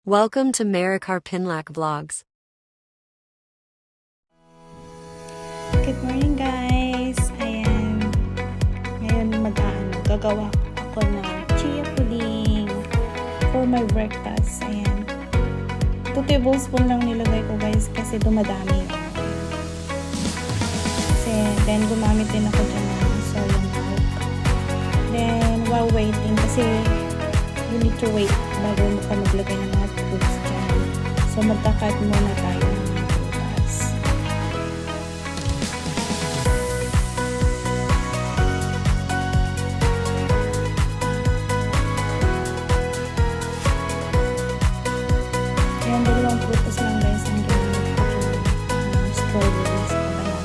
Welcome to Maricar Pinlac Vlogs. Good morning guys! Ayan, ngayon gagawa ako ng chia pudding for my breakfast. Ayan, 2 tablespoon lang nilagay ko guys kasi dumadami. Then gumamit din ako dyan ng soya milk. Then while waiting, kasi you need to wait bago mo ka maglagay ng mga fruits dyan. So magkakat muna tayo ng prutas. Ayan, dalawang prutas lang guys ang ginamit ko dyan. Strawberries at banana.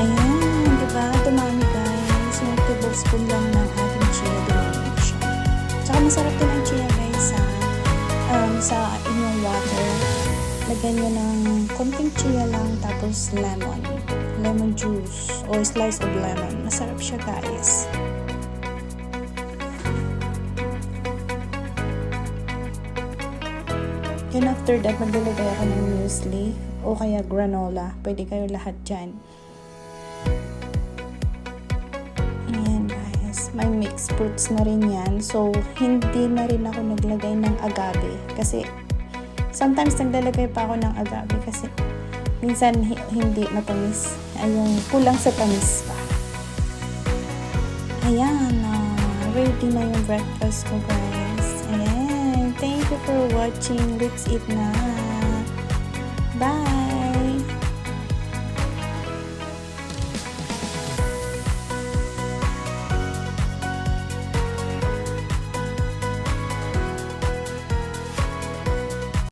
Ayan, diba? Dumami guys. Yung tablespoon lang ng ating chia, dumami siya. Tsaka masarap din ang chia guys sa inyong water. Lagyan nyo ng konting chia lang, tapos lemon juice o slice of lemon. Masarap siya guys. Then after that, maglalagay ako ng muesli o kaya granola. Pwede kayo lahat dyan. Ayan guys, may mixed fruits na rin yan. So, hindi na rin ako naglagay ng agave. Kasi, sometimes naglalagay pa ako ng agave kasi minsan hindi matamis. Ay, yung kulang sa tamis pa. Ayan, ready na yung breakfast ko guys. Ayan, thank you for watching. Let's eat na. Bye!